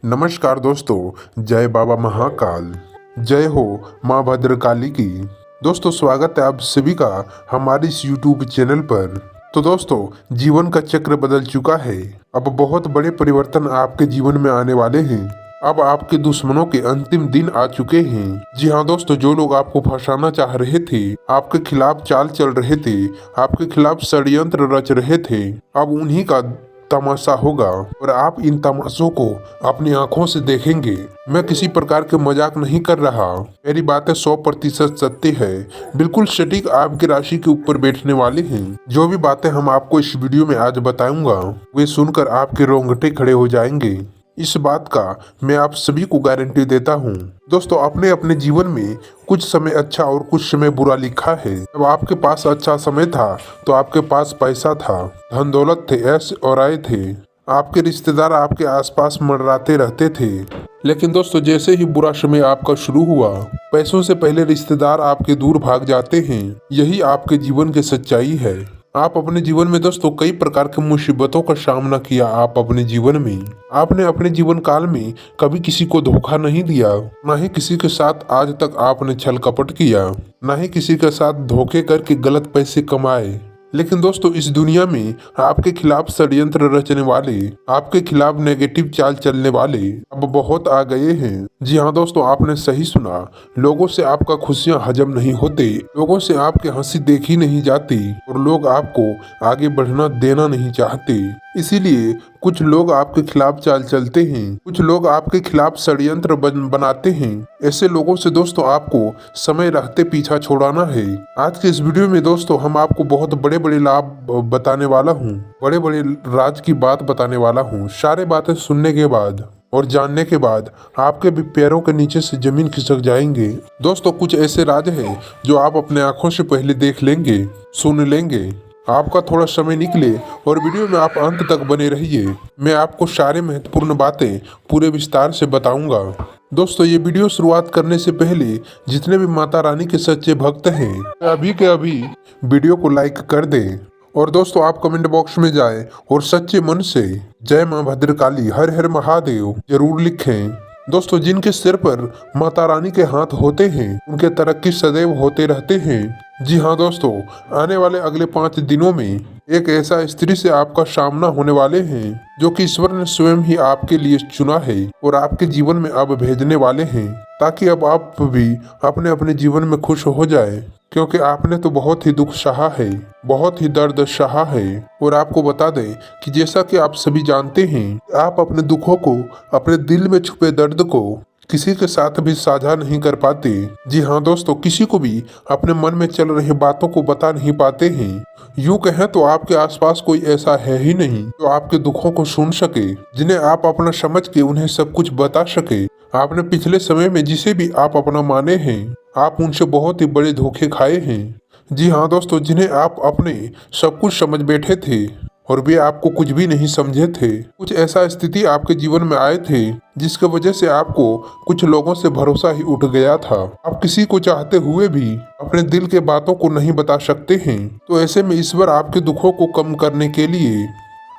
नमस्कार दोस्तों, जय बाबा महाकाल, जय हो माँ भद्रकाली की। दोस्तों स्वागत है आप सभी का हमारे इस YouTube चैनल पर। तो दोस्तों जीवन का चक्र बदल चुका है। अब बहुत बड़े परिवर्तन आपके जीवन में आने वाले हैं। अब आपके दुश्मनों के अंतिम दिन आ चुके हैं। जी हाँ दोस्तों, जो लोग आपको फंसाना चाह रहे थे, आपके खिलाफ चाल चल रहे थे, आपके खिलाफ षड्यंत्र रच रहे थे, अब उन्हीं का तमाशा होगा और आप इन तमाशों को अपनी आंखों से देखेंगे। मैं किसी प्रकार के मजाक नहीं कर रहा, मेरी बातें 100% सत्य है, बिल्कुल सटीक आपकी राशि के ऊपर बैठने वाले हैं। जो भी बातें हम आपको इस वीडियो में आज बताऊंगा वे सुनकर आपके रोंगटे खड़े हो जाएंगे। इस बात का मैं आप सभी को गारंटी देता हूँ। दोस्तों अपने अपने जीवन में कुछ समय अच्छा और कुछ समय बुरा लिखा है। जब आपके पास अच्छा समय था तो आपके पास पैसा था, धन दौलत थे, ऐश और आए थे, आपके रिश्तेदार आपके आसपास मंडराते रहते थे। लेकिन दोस्तों जैसे ही बुरा समय आपका शुरू हुआ, पैसों से पहले रिश्तेदार आपके दूर भाग जाते हैं। यही आपके जीवन की सच्चाई है। आप अपने जीवन में दोस्तों कई प्रकार की मुसीबतों का सामना किया। आप अपने जीवन में आपने अपने जीवन काल में कभी किसी को धोखा नहीं दिया, न ही किसी के साथ आज तक आपने छल कपट किया, न ही किसी के साथ धोखे करके गलत पैसे कमाए। लेकिन दोस्तों इस दुनिया में आपके खिलाफ षड्यंत्र रचने वाले, आपके खिलाफ नेगेटिव चाल चलने वाले अब बहुत आ गए हैं। जी हाँ दोस्तों, आपने सही सुना। लोगों से आपका खुशियाँ हजम नहीं होते, लोगों से आपकी हंसी देखी नहीं जाती और लोग आपको आगे बढ़ना देना नहीं चाहते। इसीलिए कुछ लोग आपके खिलाफ चाल चलते हैं, कुछ लोग आपके खिलाफ षड्यंत्र बनाते हैं। ऐसे लोगों से दोस्तों आपको समय रहते पीछा छुड़ाना है। आज के इस वीडियो में दोस्तों हम आपको बहुत बड़े बड़े लाभ बताने वाला हूँ, बड़े बड़े राज की बात बताने वाला हूँ। सारे बातें सुनने के बाद और जानने के बाद आपके भी पैरों के नीचे से जमीन खिसक जाएंगे। दोस्तों कुछ ऐसे राज हैं जो आप अपने आंखों से पहले देख लेंगे, सुन लेंगे। आपका थोड़ा समय निकले और वीडियो में आप अंत तक बने रहिए। मैं आपको सारे महत्वपूर्ण बातें पूरे विस्तार से बताऊंगा। दोस्तों ये वीडियो शुरुआत करने से पहले जितने भी माता रानी के सच्चे भक्त हैं अभी के अभी वीडियो को लाइक कर दें और दोस्तों आप कमेंट बॉक्स में जाएं और सच्चे मन से जय मां भद्रकाली, हर हर महादेव जरूर लिखें। दोस्तों जिनके सिर पर माता रानी के हाथ होते हैं उनके तरक्की सदैव होते रहते हैं। जी हाँ दोस्तों, आने वाले अगले 5 दिनों में एक ऐसा स्त्री से आपका सामना होने वाले हैं जो कि ईश्वर ने स्वयं ही आपके लिए चुना है और आपके जीवन में अब भेजने वाले हैं, ताकि अब आप भी अपने अपने जीवन में खुश हो जाए। क्योंकि आपने तो बहुत ही दुख सहा है, बहुत ही दर्द सहा है। और आपको बता दें कि जैसा कि आप सभी जानते हैं, आप अपने दुखों को, अपने दिल में छुपे दर्द को किसी के साथ भी साझा नहीं कर पाते। जी हाँ दोस्तों, किसी को भी अपने मन में चल रही बातों को बता नहीं पाते हैं। यूँ कहें तो आपके आसपास कोई ऐसा है ही नहीं जो आपके दुखों को सुन सके, जिन्हें आप अपना समझ के उन्हें सब कुछ बता सके। आपने पिछले समय में जिसे भी आप अपना माने हैं, आप उनसे बहुत ही बड़े धोखे खाए हैं। जी हाँ दोस्तों, जिन्हें आप अपने सब कुछ समझ बैठे थे और वे आपको कुछ भी नहीं समझे थे। कुछ ऐसा स्थिति आपके जीवन में आए थे जिसकी वजह से आपको कुछ लोगों से भरोसा ही उठ गया था। आप किसी को चाहते हुए भी अपने दिल के बातों को नहीं बता सकते हैं। तो ऐसे में ईश्वर आपके दुखों को कम करने के लिए,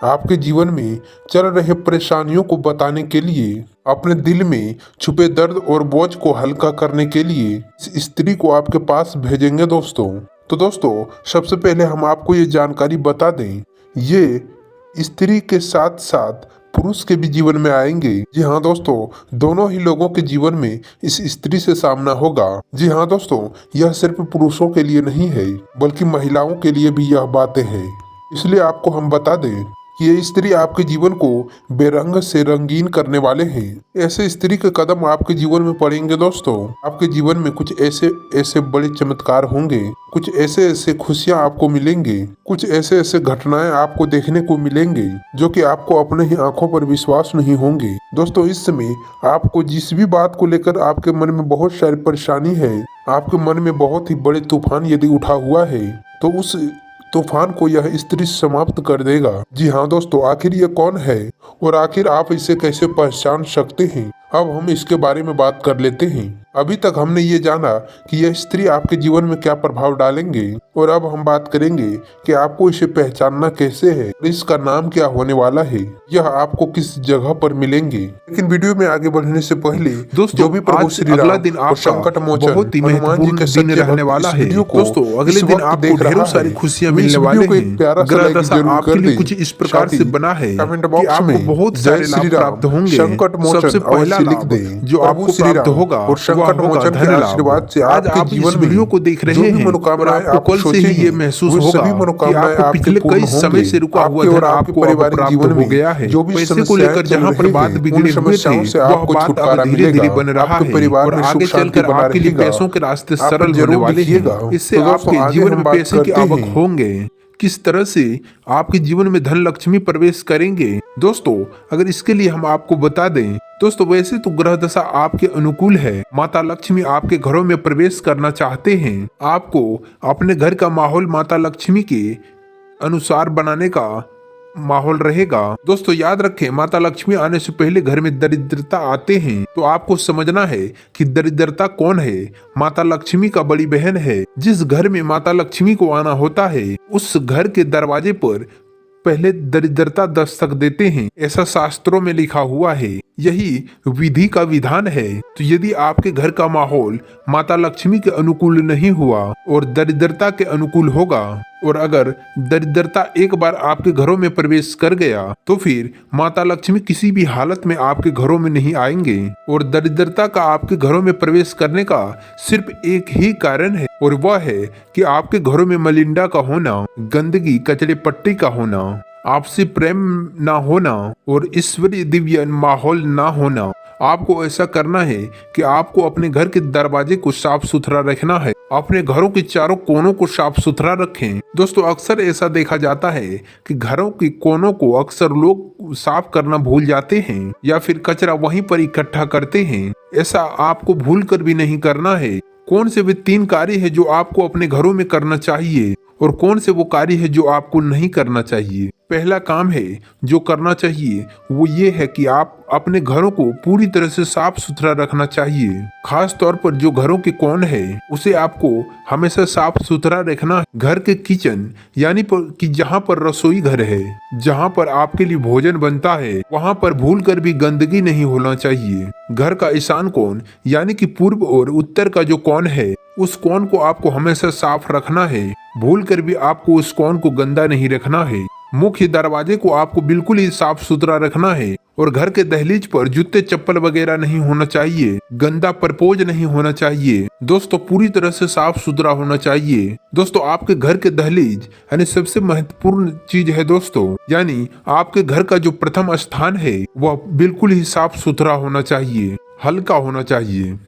आपके जीवन में चल रहे परेशानियों को बताने के लिए, अपने दिल में छुपे दर्द और बोझ को हल्का करने के लिए इस स्त्री को आपके पास भेजेंगे दोस्तों। तो दोस्तों सबसे पहले हम आपको ये जानकारी बता दें, ये स्त्री के साथ साथ पुरुष के भी जीवन में आएंगे। जी हाँ दोस्तों, दोनों ही लोगों के जीवन में इस स्त्री से सामना होगा। जी हाँ दोस्तों, यह सिर्फ पुरुषों के लिए नहीं है बल्कि महिलाओं के लिए भी यह बातें हैं। इसलिए आपको हम बता दें कि ये स्त्री आपके जीवन को बेरंग से रंगीन करने वाले हैं। ऐसे स्त्री के कदम आपके जीवन में पड़ेंगे दोस्तों, आपके जीवन में कुछ ऐसे ऐसे बड़े चमत्कार होंगे, कुछ ऐसे ऐसे खुशियां आपको मिलेंगे, कुछ ऐसे ऐसे घटनाएं आपको देखने को मिलेंगे जो कि आपको अपने ही आंखों पर विश्वास नहीं होंगे। दोस्तों इस समय आपको जिस भी बात को लेकर आपके मन में बहुत सारी परेशानी है, आपके मन में बहुत ही बड़े तूफान यदि उठा हुआ है, तो उस तूफान को यह स्त्री समाप्त कर देगा। जी हाँ दोस्तों, आखिर ये कौन है और आखिर आप इसे कैसे पहचान सकते हैं, अब हम इसके बारे में बात कर लेते हैं। अभी तक हमने ये जाना कि यह स्त्री आपके जीवन में क्या प्रभाव डालेंगे और अब हम बात करेंगे कि आपको इसे पहचानना कैसे है और इसका नाम क्या होने वाला है, यह आपको किस जगह पर मिलेंगे। लेकिन वीडियो में आगे बढ़ने से पहले दोस्तों, जो भी प्रभु श्री अगला राम दिन और आपका संकट मोचन बहुत ही हनुमान जी के महत्वपूर्ण दिन सच्चे रहने भक्त वाला इस है। वीडियो को दोस्तों, अगले इस दिन वक्त आपको देख ढेरों रहा सारी है, खुशियां तो मिलने इस वाले वीडियो को एक हैं। प्यारा सा ग्रह लाइक दशा जरूर आपके कर लिए दें। कुछ इस प्रकार साथ ही से बना है कमेंट कि बॉक्स आपको में बहुत जय सारे श्री लाभ राम प्राप्त होंगे। संकट मोचन सबसे पहला अवश्य लिख लाभ दें। जो प्रभु आपको श्री प्राप्त राम होगा और वह संकट होगा मोचन के धन आशीर्वाद लाभ। से आज आपके आप इस जीवन वीडियो में को देख जो रहे भी हैं और मनोकामनाएं आपको आप कल से सोचे ही ये हैं महसूस वो होगा सभी कि मनोकामनाएं आपको आपके पिछले पूर्ण कई समय होंगे। से रुका हुआ आपके और धन आपके आपको अब पारिवारिक प्राप्त जीवन हो में गया है। जो भी पैसे को समस्याएं लेकर चल जहाँ पर रही बात हैं बिगड़े उन हुए थे समस्याओं से वह आपको बात अब छुटकारा धीरे मिलेगा। धीरे बन रहा आपके है परिवार और में सुख आगे शांति चलकर बना आपके लिए रहेगा। पैसों के रास्ते आप सरल होने जरूर वाले लिखिएगा। हैं। इससे तो दोस्तों, आपके आगे जीवन हम में बात पैसे की करते आवक हैं होंगे। किस तरह से आपके जीवन में धन लक्ष्मी प्रवेश करेंगे दोस्तों, अगर इसके लिए हम आपको बता दें दोस्तों, वैसे तो ग्रह दशा आपके अनुकूल है। माता लक्ष्मी आपके घरों में प्रवेश करना चाहते हैं। आपको अपने घर का माहौल माता लक्ष्मी के अनुसार बनाने का माहौल रहेगा। दोस्तों, याद रखें, माता लक्ष्मी आने से पहले घर में दरिद्रता आते हैं, तो आपको समझना है कि दरिद्रता कौन है। माता लक्ष्मी का बड़ी बहन है। जिस घर में माता लक्ष्मी को आना होता है उस घर के दरवाजे पर पहले दरिद्रता दस्तक देते हैं, ऐसा शास्त्रों में लिखा हुआ है। यही विधि का विधान है। तो यदि आपके घर का माहौल माता लक्ष्मी के अनुकूल नहीं हुआ और दरिद्रता के अनुकूल होगा, और अगर दरिद्रता एक बार आपके घरों में प्रवेश कर गया तो फिर माता लक्ष्मी किसी भी हालत में आपके घरों में नहीं आएंगे। और दरिद्रता का आपके घरों में प्रवेश करने का सिर्फ एक ही कारण है, और वह है कि आपके घरों में मलिंडा का होना, गंदगी, कचरे पट्टी का होना, आपसी प्रेम ना होना और ईश्वरीय दिव्य माहौल ना होना। आपको ऐसा करना है कि आपको अपने घर के दरवाजे को साफ सुथरा रखना है। अपने घरों के चारों कोनों को साफ सुथरा रखें। दोस्तों, अक्सर ऐसा देखा जाता है कि घरों के कोनों को अक्सर लोग साफ करना भूल जाते हैं या फिर कचरा वहीं पर इकट्ठा करते हैं। ऐसा आपको भूल कर भी नहीं करना है। कौन से वे 3 कार्य है जो आपको अपने घरों में करना चाहिए और कौन से वो कार्य है जो आपको नहीं करना चाहिए। पहला काम है जो करना चाहिए वो ये है कि आप अपने घरों को पूरी तरह से साफ सुथरा रखना चाहिए। खास तौर पर जो घरों के कोण है उसे आपको हमेशा साफ सुथरा रखना। घर के किचन यानी कि जहाँ पर रसोई घर है, जहाँ पर आपके लिए भोजन बनता है, वहाँ पर भूल कर भी गंदगी नहीं होना चाहिए। घर का ईशान कोण यानी कि पूर्व और उत्तर का जो कोण है उस कोण को आपको हमेशा साफ रखना है। भूल कर भी आपको उस कोण को गंदा नहीं रखना है। मुख्य दरवाजे को आपको बिल्कुल ही साफ सुथरा रखना है और घर के दहलीज पर जूते चप्पल वगैरह नहीं होना चाहिए। गंदा परपोज नहीं होना चाहिए। दोस्तों, पूरी तरह से साफ सुथरा होना चाहिए। दोस्तों, आपके घर के दहलीज यानी सबसे महत्वपूर्ण चीज है दोस्तों, यानी आपके घर का जो प्रथम स्थान है वह बिल्कुल ही साफ सुथरा होना चाहिए, हल्का होना चाहिए।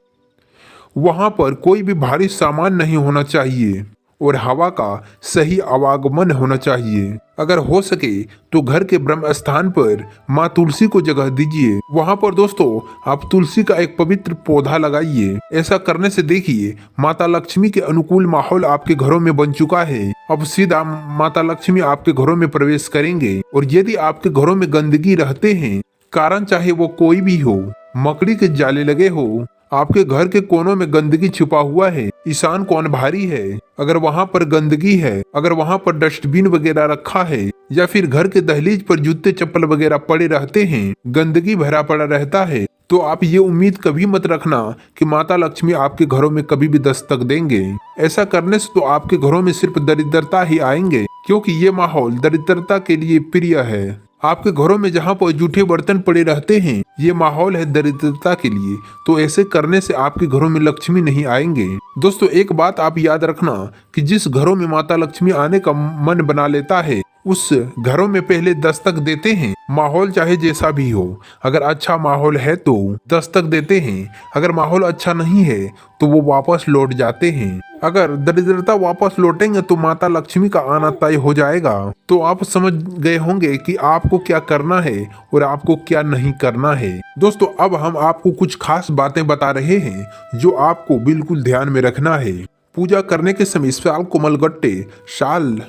वहां पर कोई भी भारी सामान नहीं होना चाहिए और हवा का सही आवागमन होना चाहिए। अगर हो सके तो घर के ब्रह्म स्थान पर माँ तुलसी को जगह दीजिए। वहां पर दोस्तों आप तुलसी का एक पवित्र पौधा लगाइए। ऐसा करने से देखिए माता लक्ष्मी के अनुकूल माहौल आपके घरों में बन चुका है। अब सीधा माता लक्ष्मी आपके घरों में प्रवेश करेंगे। और यदि आपके घरों में गंदगी रहते हैं, कारण चाहे वो कोई भी हो, मकड़ी के जाले लगे हो, आपके घर के कोनों में गंदगी छुपा हुआ है, ईशान कोण भारी है, अगर वहां पर गंदगी है, अगर वहां पर डस्टबिन वगैरह रखा है या फिर घर के दहलीज पर जूते चप्पल वगैरह पड़े रहते हैं, गंदगी भरा पड़ा रहता है, तो आप ये उम्मीद कभी मत रखना कि माता लक्ष्मी आपके घरों में कभी भी दस्तक देंगे। ऐसा करने से तो आपके घरों में सिर्फ दरिद्रता ही आएंगे, क्योंकि ये माहौल दरिद्रता के लिए प्रिय है। आपके घरों में जहाँ पर जूठे बर्तन पड़े रहते हैं, ये माहौल है दरिद्रता के लिए, तो ऐसे करने से आपके घरों में लक्ष्मी नहीं आएंगे। दोस्तों, एक बात आप याद रखना कि जिस घरों में माता लक्ष्मी आने का मन बना लेता है उस घरों में पहले दस्तक देते हैं। माहौल चाहे जैसा भी हो, अगर अच्छा माहौल है तो दस्तक देते हैं, अगर माहौल अच्छा नहीं है तो वो वापस लौट जाते हैं। अगर दरिद्रता वापस लौटेंगे तो माता लक्ष्मी का आना तय हो जाएगा। तो आप समझ गए होंगे कि आपको क्या करना है और आपको क्या नहीं करना है। दोस्तों, अब हम आपको कुछ खास बातें बता रहे हैं जो आपको बिल्कुल ध्यान में रखना है। पूजा करने के समय साल कोमलगट्टे, शाल,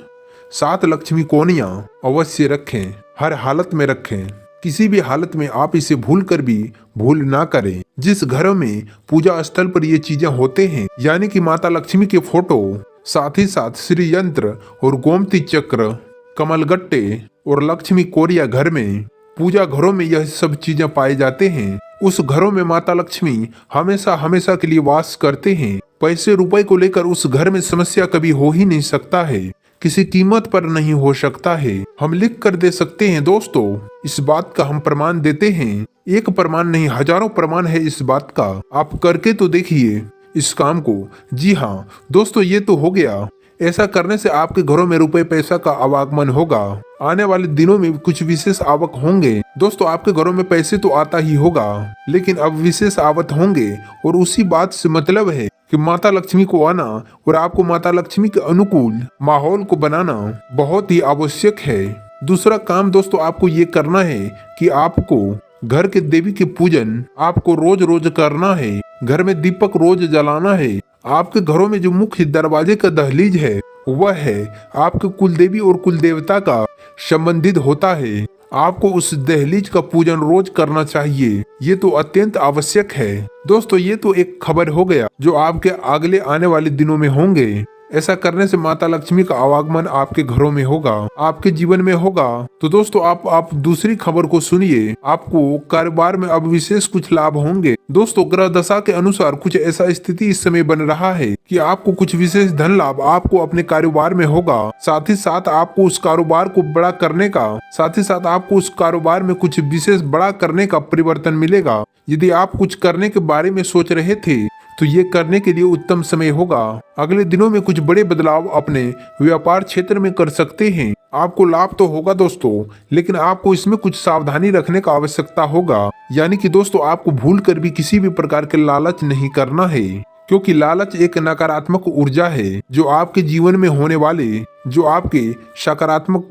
7 लक्ष्मी कोनियां अवश्य रखें, हर हालत में रखें। किसी भी हालत में आप इसे भूल कर भी भूल ना करें। जिस घरों में पूजा स्थल पर ये चीजें होते हैं, यानी कि माता लक्ष्मी के फोटो, साथ ही साथ श्री यंत्र और गोमती चक्र, कमलगट्टे और लक्ष्मी कोरिया घर में, पूजा घरों में यह सब चीजें पाए जाते हैं, उस घरों में माता लक्ष्मी हमेशा हमेशा के लिए वास करते हैं। पैसे रुपए को लेकर उस घर में समस्या कभी हो ही नहीं सकता है, किसी कीमत पर नहीं हो सकता है। हम लिख कर दे सकते हैं दोस्तों, इस बात का हम प्रमाण देते हैं। एक प्रमाण नहीं, हजारों प्रमाण है इस बात का। आप करके तो देखिए इस काम को। जी हाँ दोस्तों, ये तो हो गया। ऐसा करने से आपके घरों में रुपए पैसा का आवागमन होगा। आने वाले दिनों में कुछ विशेष आवक होंगे दोस्तों। आपके घरों में पैसे तो आता ही होगा, लेकिन अब विशेष आवक होंगे, और उसी बात से मतलब है कि माता लक्ष्मी को आना और आपको माता लक्ष्मी के अनुकूल माहौल को बनाना बहुत ही आवश्यक है। दूसरा काम दोस्तों आपको ये करना है कि आपको घर के देवी के पूजन आपको रोज रोज करना है। घर में दीपक रोज जलाना है। आपके घरों में जो मुख्य दरवाजे का दहलीज है वह है आपके कुल देवी और कुल देवता का संबंधित होता है। आपको उस दहलीज का पूजन रोज करना चाहिए। ये तो अत्यंत आवश्यक है दोस्तों। ये तो एक खबर हो गया जो आपके अगले आने वाले दिनों में होंगे। ऐसा करने से माता लक्ष्मी का आवागमन आपके घरों में होगा, आपके जीवन में होगा। तो दोस्तों आप दूसरी खबर को सुनिए। आपको कारोबार में अब विशेष कुछ लाभ होंगे दोस्तों। ग्रह दशा के अनुसार कुछ ऐसा स्थिति इस समय बन रहा है कि आपको कुछ विशेष धन लाभ आपको अपने कारोबार में होगा। साथ ही साथ आपको उस कारोबार को बड़ा करने का, साथ ही साथ आपको उस कारोबार में कुछ विशेष बड़ा करने का परिवर्तन मिलेगा। यदि आप कुछ करने के बारे में सोच रहे थे तो ये करने के लिए उत्तम समय होगा। अगले दिनों में कुछ बड़े बदलाव अपने व्यापार क्षेत्र में कर सकते हैं। आपको लाभ तो होगा दोस्तों, लेकिन आपको इसमें कुछ सावधानी रखने का आवश्यकता होगा। यानी कि दोस्तों आपको भूल कर भी किसी भी प्रकार के लालच नहीं करना है, क्योंकि लालच एक नकारात्मक ऊर्जा है जो आपके जीवन में होने वाले, जो आपके सकारात्मक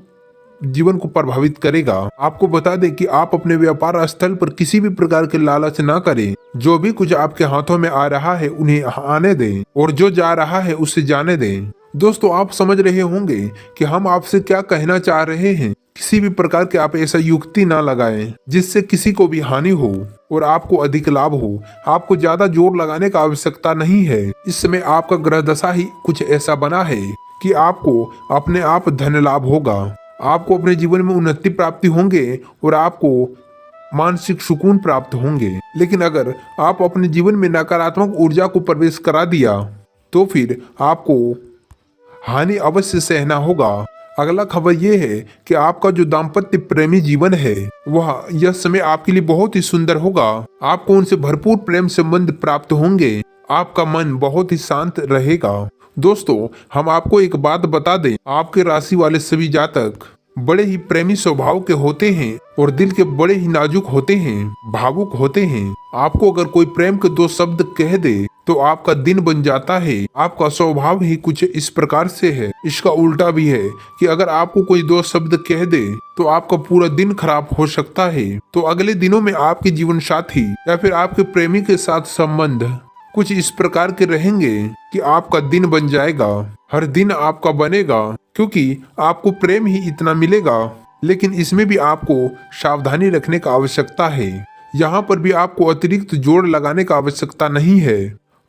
जीवन को प्रभावित करेगा। आपको बता दें कि आप अपने व्यापार स्थल पर किसी भी प्रकार के लालच ना करें। जो भी कुछ आपके हाथों में आ रहा है उन्हें आने दें, और जो जा रहा है उसे जाने दें। दोस्तों आप समझ रहे होंगे कि हम आपसे क्या कहना चाह रहे हैं। किसी भी प्रकार के आप ऐसा युक्ति ना लगाएं जिससे किसी को भी हानि हो और आपको अधिक लाभ हो। आपको ज्यादा जोर लगाने का आवश्यकता नहीं है। इस समय आपका ग्रह दशा ही कुछ ऐसा बना है कि आपको अपने आप धन लाभ होगा। आपको अपने जीवन में उन्नति प्राप्ति होंगे और आपको मानसिक सुकून प्राप्त होंगे। लेकिन अगर आप अपने जीवन में नकारात्मक ऊर्जा को प्रवेश करा दिया तो फिर आपको हानि अवश्य सहना होगा। अगला खबर यह है कि आपका जो दाम्पत्य प्रेमी जीवन है वह यह समय आपके लिए बहुत ही सुंदर होगा। आपको उनसे भरपूर प्रेम संबंध प्राप्त होंगे। आपका मन बहुत ही शांत रहेगा। दोस्तों हम आपको एक बात बता दें, आपके राशि वाले सभी जातक बड़े ही प्रेमी स्वभाव के होते हैं और दिल के बड़े ही नाजुक होते हैं, भावुक होते हैं। आपको अगर कोई प्रेम के दो शब्द कह दे तो आपका दिन बन जाता है। आपका स्वभाव ही कुछ इस प्रकार से है। इसका उल्टा भी है कि अगर आपको कोई दो शब्द कह दे तो आपका पूरा दिन खराब हो सकता है। तो अगले दिनों में आपके जीवन साथी या फिर आपके प्रेमी के साथ संबंध कुछ इस प्रकार के रहेंगे कि आपका दिन बन जाएगा। हर दिन आपका बनेगा, क्योंकि आपको प्रेम ही इतना मिलेगा। लेकिन इसमें भी आपको सावधानी रखने का आवश्यकता है। यहाँ पर भी आपको अतिरिक्त जोर लगाने का आवश्यकता नहीं है।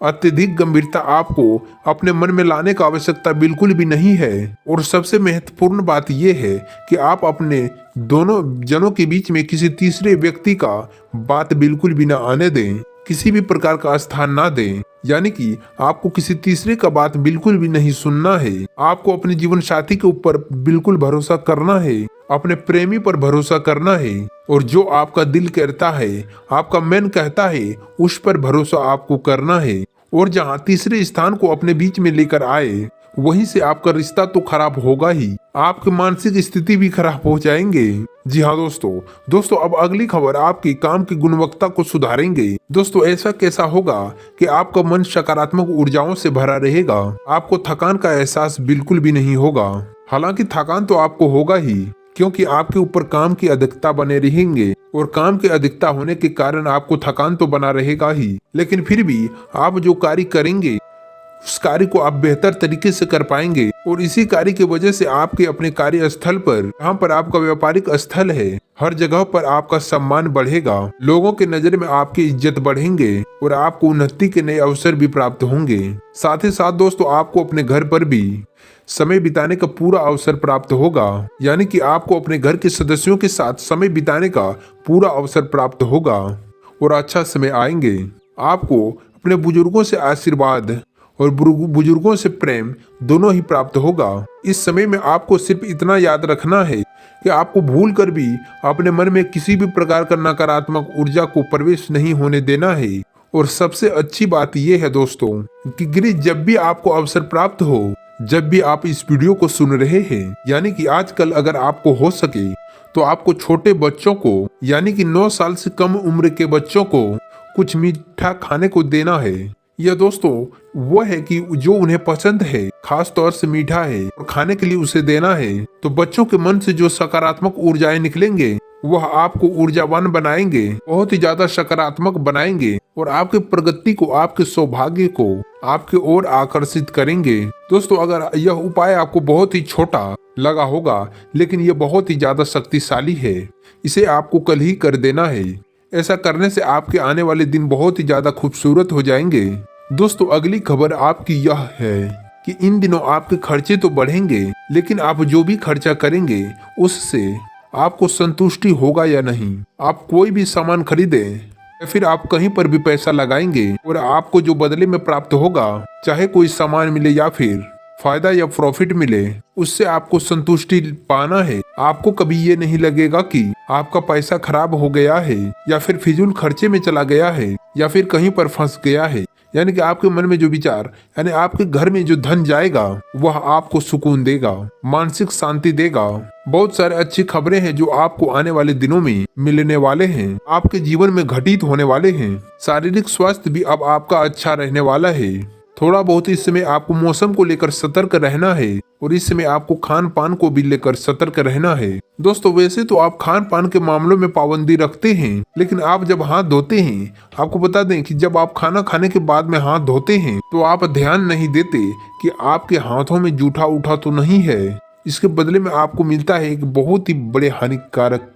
अत्यधिक गंभीरता आपको अपने मन में लाने का आवश्यकता बिल्कुल भी नहीं है। और सबसे महत्वपूर्ण बात यह है कि आप अपने दोनों जनों के बीच में किसी तीसरे व्यक्ति का बात बिल्कुल भी ना आने दें, किसी भी प्रकार का स्थान ना दें। यानी कि आपको किसी तीसरे का बात बिल्कुल भी नहीं सुनना है। आपको अपने जीवन साथी के ऊपर बिल्कुल भरोसा करना है, अपने प्रेमी पर भरोसा करना है, और जो आपका दिल कहता है, आपका मन कहता है, उस पर भरोसा आपको करना है। और जहाँ तीसरे स्थान को अपने बीच में लेकर आए वहीं से आपका रिश्ता तो खराब होगा ही, आपकी मानसिक स्थिति भी खराब हो जाएंगे। जी हाँ दोस्तों अब अगली खबर आपकी काम की गुणवत्ता को सुधारेंगे। दोस्तों ऐसा कैसा होगा कि आपका मन सकारात्मक ऊर्जाओं से भरा रहेगा। आपको थकान का एहसास बिल्कुल भी नहीं होगा। हालांकि थकान तो आपको होगा ही, क्योंकि आपके ऊपर काम की अधिकता बने रहेंगे, और काम की अधिकता होने के कारण आपको थकान तो बना रहेगा ही। लेकिन फिर भी आप जो कार्य करेंगे उस कार्य को आप बेहतर तरीके से कर पाएंगे और इसी कार्य की वजह से आपके अपने कार्यस्थल पर, जहाँ पर आपका व्यापारिक स्थल है, हर जगह पर आपका सम्मान बढ़ेगा। लोगों के नजर में आपकी इज्जत बढ़ेंगे और आपको उन्नति के नए अवसर भी प्राप्त होंगे। साथ ही साथ दोस्तों आपको अपने घर पर भी समय बिताने का पूरा अवसर प्राप्त होगा, यानी कि आपको अपने घर के सदस्यों के साथ समय बिताने का पूरा अवसर प्राप्त होगा और अच्छा समय आएंगे। आपको अपने बुजुर्गों से आशीर्वाद और बुजुर्गों से प्रेम दोनों ही प्राप्त होगा। इस समय में आपको सिर्फ इतना याद रखना है कि आपको भूल कर भी अपने मन में किसी भी प्रकार का नकारात्मक ऊर्जा को प्रवेश नहीं होने देना है। और सबसे अच्छी बात यह है दोस्तों कि जब भी आपको अवसर प्राप्त हो, जब भी आप इस वीडियो को सुन रहे हैं, यानी कि आजकल अगर आपको हो सके तो आपको छोटे बच्चों को, यानी कि 9 साल से कम उम्र के बच्चों को कुछ मीठा खाने को देना है। यह दोस्तों वो है कि जो उन्हें पसंद है, खास तौर से मीठा है, और खाने के लिए उसे देना है। तो बच्चों के मन से जो सकारात्मक ऊर्जाएं निकलेंगे वह आपको ऊर्जावान बनाएंगे, बहुत ही ज्यादा सकारात्मक बनाएंगे और आपके प्रगति को, आपके सौभाग्य को आपके ओर आकर्षित करेंगे। दोस्तों अगर यह उपाय आपको बहुत ही छोटा लगा होगा, लेकिन यह बहुत ही ज्यादा शक्तिशाली है। इसे आपको कल ही कर देना है। ऐसा करने से आपके आने वाले दिन बहुत ही ज्यादा खूबसूरत हो जाएंगे। दोस्तों अगली खबर आपकी यह है कि इन दिनों आपके खर्चे तो बढ़ेंगे, लेकिन आप जो भी खर्चा करेंगे उससे आपको संतुष्टि होगा या नहीं। आप कोई भी सामान खरीदें या फिर आप कहीं पर भी पैसा लगाएंगे और आपको जो बदले में प्राप्त होगा, चाहे कोई सामान मिले या फिर फायदा या प्रॉफिट मिले, उससे आपको संतुष्टि पाना है। आपको कभी ये नहीं लगेगा कि आपका पैसा खराब हो गया है या फिर फिजूल खर्चे में चला गया है या फिर कहीं पर फंस गया है। यानी कि आपके मन में जो विचार, यानी आपके घर में जो धन जाएगा वह आपको सुकून देगा, मानसिक शांति देगा। बहुत सारे अच्छी खबरें हैं जो आपको आने वाले दिनों में मिलने वाले हैं, आपके जीवन में घटित होने वाले हैं। शारीरिक स्वास्थ्य भी अब आपका अच्छा रहने वाला है। थोड़ा बहुत इस समय आपको मौसम को लेकर सतर्क रहना है और इस समय आपको खान पान को भी लेकर सतर्क रहना है। दोस्तों वैसे तो आप खान पान के मामलों में पाबंदी रखते हैं, लेकिन आप जब हाथ धोते हैं, आपको बता दें कि जब आप खाना खाने के बाद में हाथ धोते हैं तो आप ध्यान नहीं देते कि आपके हाथों में जूठा उठा तो नहीं है। इसके बदले में आपको मिलता है एक बहुत ही बड़े हानिकारक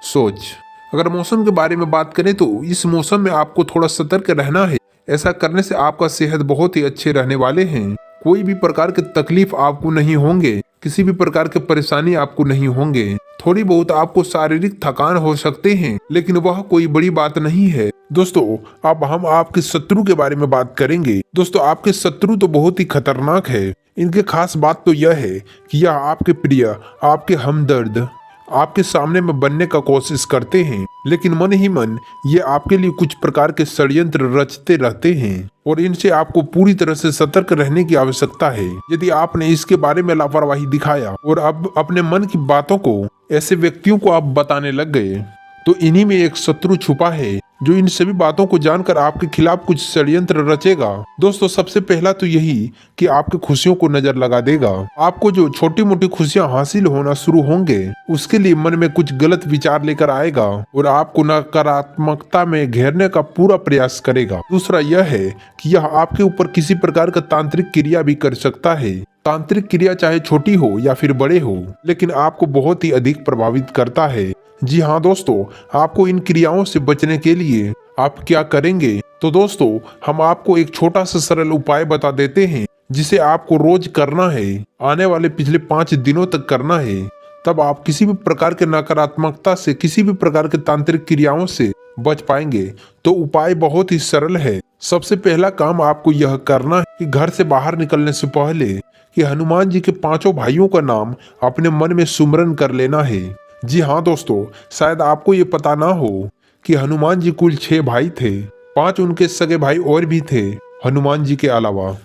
सोच। अगर मौसम के बारे में बात करें तो इस मौसम में आपको थोड़ा सतर्क रहना है। ऐसा करने से आपका सेहत बहुत ही अच्छे रहने वाले हैं। कोई भी प्रकार के तकलीफ आपको नहीं होंगे, किसी भी प्रकार के परेशानी आपको नहीं होंगे। थोड़ी बहुत आपको शारीरिक थकान हो सकते हैं, लेकिन वह कोई बड़ी बात नहीं है। दोस्तों अब हम आपके शत्रु के बारे में बात करेंगे। दोस्तों आपके शत्रु तो बहुत ही खतरनाक है। इनके खास बात तो यह है कि यह आपके प्रिय, आपके हमदर्द, आपके सामने में बनने का कोशिश करते हैं, लेकिन मन ही मन ये आपके लिए कुछ प्रकार के षड्यंत्र रचते रहते हैं और इनसे आपको पूरी तरह से सतर्क रहने की आवश्यकता है। यदि आपने इसके बारे में लापरवाही दिखाया और अब अपने मन की बातों को ऐसे व्यक्तियों को आप बताने लग गए, तो इन्हीं में एक शत्रु छुपा है जो इन सभी बातों को जानकर आपके खिलाफ कुछ षड्यंत्र रचेगा। दोस्तों सबसे पहला तो यही कि आपकी खुशियों को नजर लगा देगा। आपको जो छोटी मोटी खुशियां हासिल होना शुरू होंगे, उसके लिए मन में कुछ गलत विचार लेकर आएगा और आपको नकारात्मकता में घेरने का पूरा प्रयास करेगा। दूसरा यह है कि यह आपके ऊपर किसी प्रकार का तांत्रिक क्रिया भी कर सकता है। तांत्रिक क्रिया चाहे छोटी हो या फिर बड़े हो, लेकिन आपको बहुत ही अधिक प्रभावित करता है। जी हाँ दोस्तों, आपको इन क्रियाओं से बचने के लिए आप क्या करेंगे? तो दोस्तों हम आपको एक छोटा सा सरल उपाय बता देते हैं जिसे आपको रोज करना है, आने वाले पिछले 5 दिनों तक करना है। तब आप किसी भी प्रकार के नकारात्मकता से, किसी भी प्रकार के तांत्रिक क्रियाओं से बच पाएंगे। तो उपाय बहुत ही सरल है। सबसे पहला काम आपको यह करना है कि घर से बाहर निकलने से पहले कि हनुमान जी के 5 भाइयों का नाम अपने मन में सुमरन कर लेना है। जी हाँ दोस्तों, शायद आपको ये पता ना हो कि हनुमान जी कुल 6 भाई थे। 5 उनके सगे भाई और भी थे हनुमान जी के अलावा।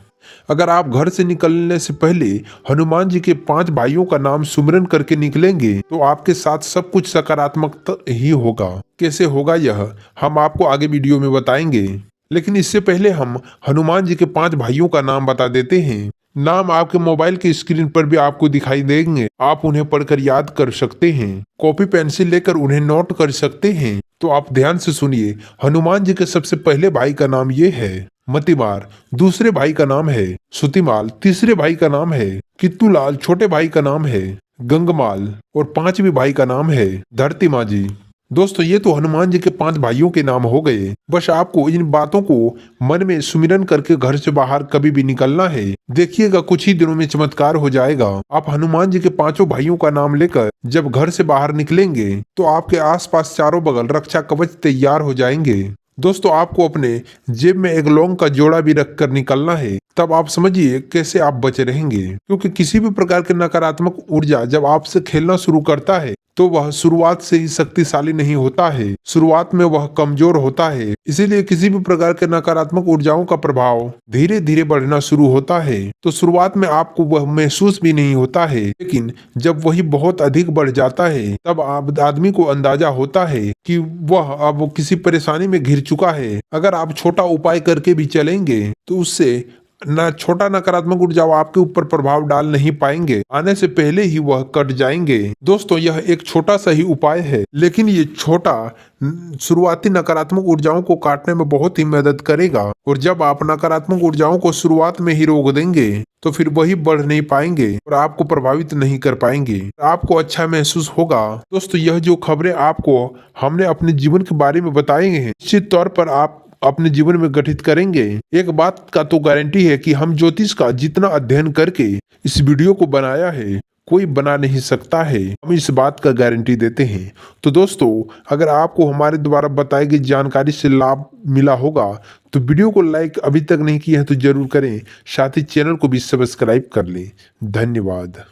अगर आप घर से निकलने से पहले हनुमान जी के 5 भाइयों का नाम सुमरन करके निकलेंगे तो आपके साथ सब कुछ सकारात्मक ही होगा। कैसे होगा यह हम आपको आगे वीडियो में बताएंगे, लेकिन इससे पहले हम हनुमान जी के 5 भाइयों का नाम बता देते हैं। नाम आपके मोबाइल की स्क्रीन पर भी आपको दिखाई देंगे। आप उन्हें पढ़कर याद कर सकते हैं, कॉपी पेंसिल लेकर उन्हें नोट कर सकते हैं। तो आप ध्यान से सुनिए। हनुमान जी के सबसे पहले भाई का नाम ये है मतिमार दूसरे भाई का नाम है, सुतिमाल तीसरे भाई का नाम है, कित्तूलाल छोटे भाई का नाम है, गंगमाल और पांचवे भाई का नाम है धरती मांझी। दोस्तों ये तो हनुमान जी के 5 भाइयों के नाम हो गए। बस आपको इन बातों को मन में सुमिरन करके घर से बाहर कभी भी निकलना है। देखिएगा कुछ ही दिनों में चमत्कार हो जाएगा। आप हनुमान जी के 5 भाइयों का नाम लेकर जब घर से बाहर निकलेंगे तो आपके आसपास चारों बगल रक्षा कवच तैयार हो जाएंगे। दोस्तों आपको अपने जेब में एक लौंग का जोड़ा भी रख कर निकलना है, तब आप समझिए कैसे आप बचे रहेंगे। क्योंकि किसी भी प्रकार की नकारात्मक ऊर्जा जब आपसे खेलना शुरू करता है तो वह शुरुआत से ही शक्तिशाली नहीं होता है, शुरुआत में वह कमजोर होता है। इसीलिए किसी भी प्रकार के नकारात्मक ऊर्जाओं का प्रभाव धीरे धीरे बढ़ना शुरू होता है तो शुरुआत में आपको वह महसूस भी नहीं होता है, लेकिन जब वही बहुत अधिक बढ़ जाता है तब आदमी को अंदाजा होता है कि वह अब किसी परेशानी में घिर चुका है। अगर आप छोटा उपाय करके भी चलेंगे तो उससे छोटा नकारात्मक ऊर्जा आपके ऊपर प्रभाव डाल नहीं पाएंगे, आने से पहले ही वह कट जाएंगे। दोस्तों यह एक छोटा सा ही उपाय है, लेकिन ये छोटा शुरुआती नकारात्मक ऊर्जाओं को काटने में बहुत ही मदद करेगा। और जब आप नकारात्मक ऊर्जाओं को शुरुआत में ही रोक देंगे तो फिर वही बढ़ नहीं पाएंगे और आपको प्रभावित नहीं कर पाएंगे, आपको अच्छा महसूस होगा। दोस्तों यह जो खबरें आपको हमने अपने जीवन के बारे में बताए हैं, निश्चित तौर पर आप अपने जीवन में गठित करेंगे। एक बात का तो गारंटी है कि हम ज्योतिष का जितना अध्ययन करके इस वीडियो को बनाया है कोई बना नहीं सकता है, हम इस बात का गारंटी देते हैं। तो दोस्तों अगर आपको हमारे द्वारा बताई गई जानकारी से लाभ मिला होगा तो वीडियो को लाइक अभी तक नहीं किया है तो जरूर करें, साथ ही चैनल को भी सब्सक्राइब कर लें। धन्यवाद।